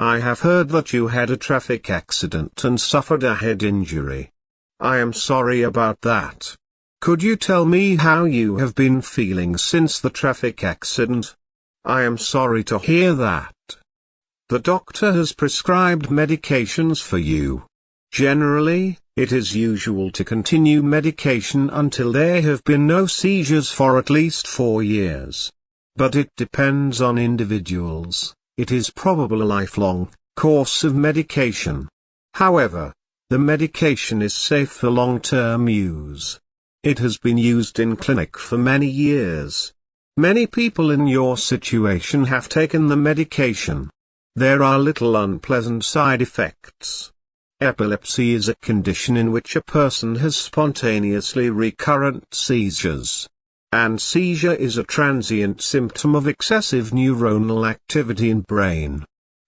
I have heard that you had a traffic accident and suffered a head injury. I am sorry about that. Could you tell me how you have been feeling since the traffic accident? I am sorry to hear that. The doctor has prescribed medications for you. Generally, it is usual to continue medication until there have been no seizures for at least 4 years. But it depends on individuals. It is probably a lifelong course of medication. However, the medication is safe for long-term use. It has been used in clinic for many years. Many people in your situation have taken the medication. There are little unpleasant side effects. Epilepsy is a condition in which a person has spontaneously recurrent seizures. And seizure is a transient symptom of excessive neuronal activity in brain.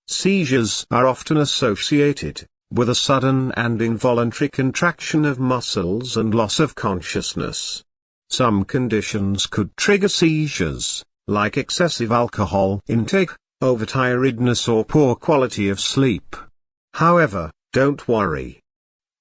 Seizures are often associated with a sudden and involuntary contraction of muscles and loss of consciousness. Some conditions could trigger seizures, like excessive alcohol intake, overtiredness or poor quality of sleep. However, don't worry.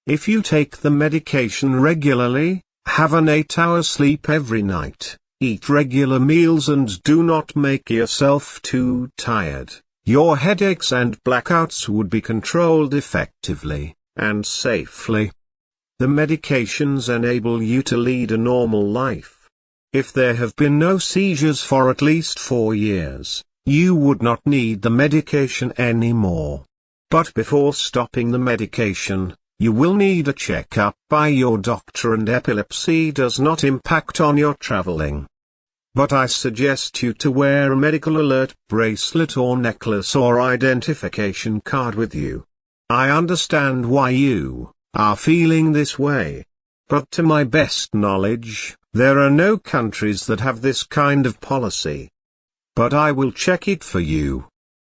If you take the medication regularly, have an 8-hour sleep every night, eat regular meals and do not make yourself too tired, your headaches and blackouts would be controlled effectively and safely. The medications enable you to lead a normal life. If there have been no seizures for at least 4 years, you would not need the medication anymore. But before stopping the medication, you will need a checkup by your doctor, and epilepsy does not impact on your traveling. But I suggest you to wear a medical alert bracelet or necklace or identification card with you. I understand why you are feeling this way. But to my best knowledge, there are no countries that have this kind of policy. But I will check it for you.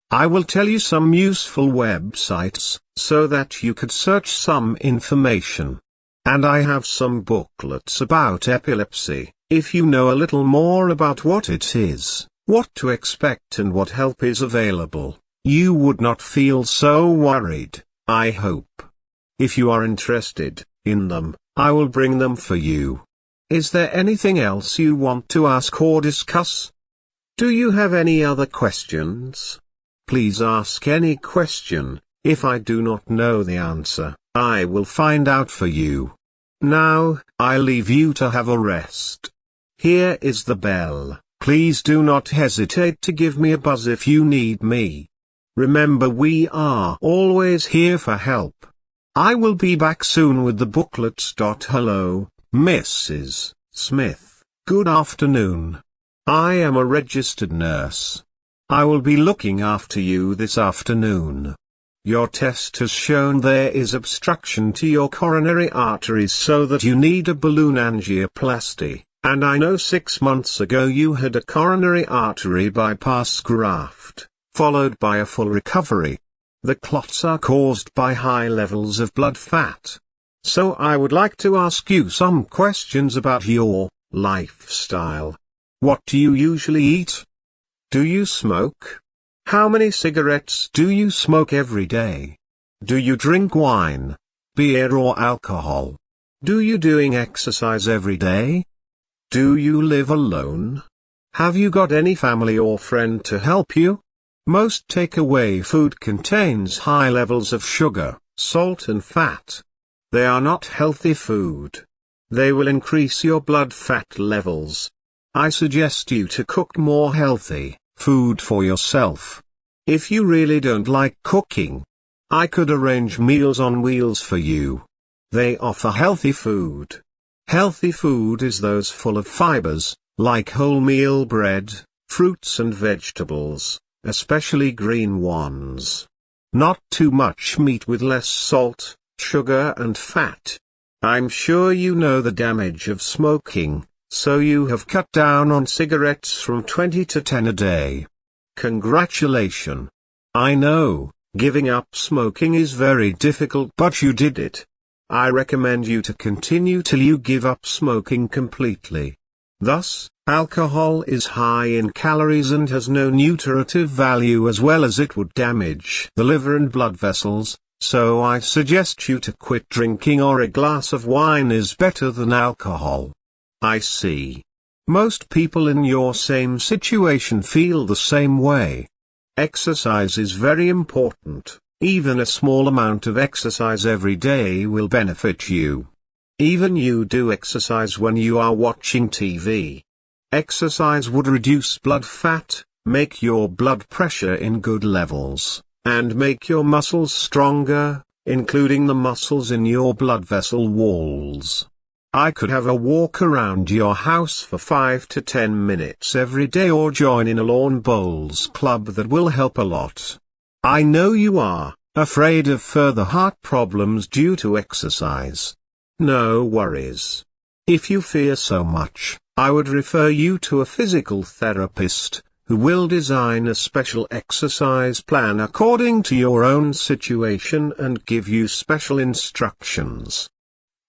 I will tell you some useful websites, so that you could search some information. And I have some booklets about epilepsy. If you know a little more about what it is, what to expect and what help is available, you would not feel so worried, I hope. If you are interested in them, I will bring them for you. Is there anything else you want to ask or discuss? Do you have any other questions? Please ask any question. If I do not know the answer, I will find out for you. Now, I leave you to have a rest. Here is the bell. Please do not hesitate to give me a buzz if you need me. Remember, we are always here for help. I will be back soon with the booklets. Hello, Mrs. Smith. Good afternoon. I am a registered nurse. I will be looking after you this afternoon. Your test has shown there is obstruction to your coronary arteries, so that you need a balloon angioplasty. And I know 6 months ago you had a coronary artery bypass graft, followed by a full recovery. The clots are caused by high levels of blood fat. So I would like to ask you some questions about your lifestyle. What do you usually eat? Do you smoke? How many cigarettes do you smoke every day? Do you drink wine, beer or alcohol? Do you doing exercise every day? Do you live alone? Have you got any family or friend to help you? Most takeaway food contains high levels of sugar, salt and fat. They are not healthy food. They will increase your blood fat levels. I suggest you to cook more healthy food for yourself. If you really don't like cooking, I could arrange Meals on Wheels for you. They offer healthy food. Healthy food is those full of fibers, like wholemeal bread, fruits and vegetables, especially green ones. Not too much meat with less salt, sugar and fat. I'm sure you know the damage of smoking, so you have cut down on cigarettes from 20 to 10 a day. Congratulations. I know, giving up smoking is very difficult, but you did it. I recommend you to continue till you give up smoking completely. Thus, alcohol is high in calories and has no nutritive value, as well as it would damage the liver and blood vessels, so I suggest you to quit drinking, or a glass of wine is better than alcohol. I see. Most people in your same situation feel the same way. Exercise is very important. Even a small amount of exercise every day will benefit you. Even you do exercise when you are watching TV. Exercise would reduce blood fat, make your blood pressure in good levels, and make your muscles stronger, including the muscles in your blood vessel walls. I could have a walk around your house for 5 to 10 minutes every day, or join in a lawn bowls club. That will help a lot. I know you are afraid of further heart problems due to exercise. No worries. If you fear so much, I would refer you to a physical therapist, who will design a special exercise plan according to your own situation and give you special instructions.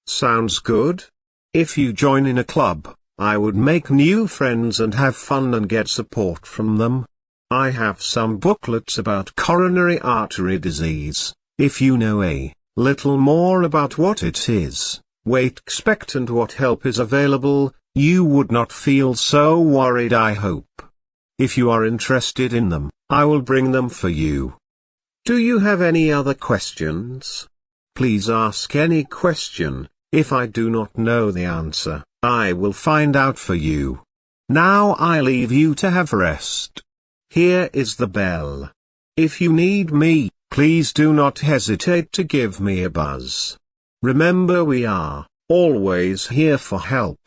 Sounds good? If you join in a club, I would make new friends and have fun and get support from them. I have some booklets about coronary artery disease. If you know a little more about what it is, what to expect and what help is available, you would not feel so worried, I hope. If you are interested in them, I will bring them for you. Do you have any other questions? Please ask any question. If I do not know the answer, I will find out for you. Now I leave you to have rest. Here is the bell. If you need me, please do not hesitate to give me a buzz. Remember, we are always here for help.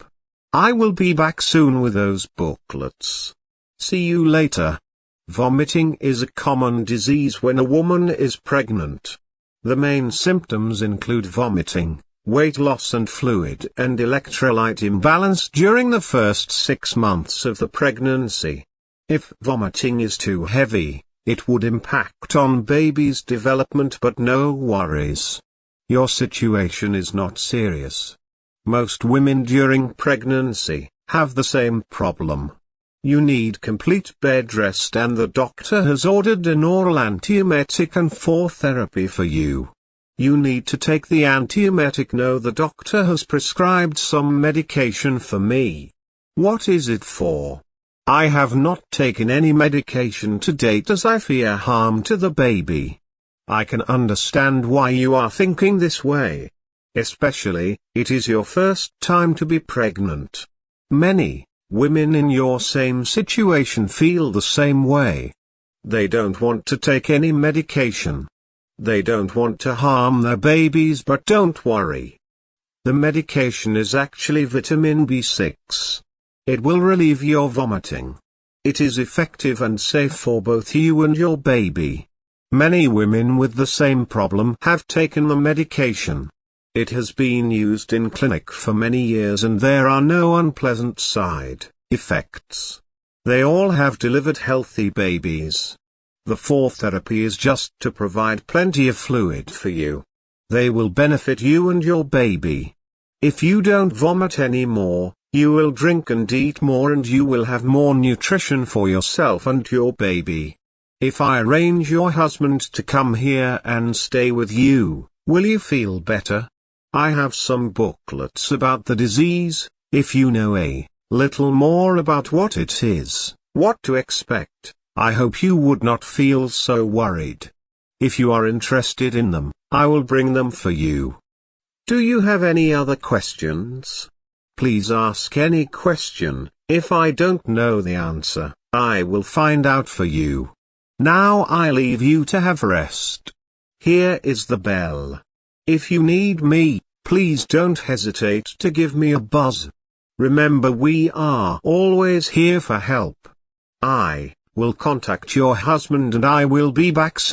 I will be back soon with those booklets. See you later. Vomiting is a common disease when a woman is pregnant. The main symptoms include vomiting, weight loss and fluid and electrolyte imbalance during the first 6 months of the pregnancy. If vomiting is too heavy, it would impact on baby's development, but no worries. Your situation is not serious. Most women during pregnancy have the same problem. You need complete bed rest, and the doctor has ordered an oral antiemetic and 4 therapy for you. You need to take the antiemetic. No, the doctor has prescribed some medication for me. What is it for? I have not taken any medication to date, as I fear harm to the baby. I can understand why you are thinking this way. Especially, it is your first time to be pregnant. Many women in your same situation feel the same way. They don't want to take any medication. They don't want to harm their babies, but don't worry. The medication is actually vitamin B6. It will relieve your vomiting. It is effective and safe for both you and your baby. Many women with the same problem have taken the medication. It has been used in clinic for many years and there are no unpleasant side effects. They all have delivered healthy babies. The 4th therapy is just to provide plenty of fluid for you. They will benefit you and your baby. If you don't vomit anymore, you will drink and eat more, and you will have more nutrition for yourself and your baby. If I arrange your husband to come here and stay with you, will you feel better? I have some booklets about the disease. If you know a little more about what it is, what to expect, I hope you would not feel so worried. If you are interested in them, I will bring them for you. Do you have any other questions? Please ask any question. If I don't know the answer, I will find out for you. Now I leave you to have rest. Here is the bell. If you need me, please don't hesitate to give me a buzz. Remember, we are always here for help. I will contact your husband and I will be back soon.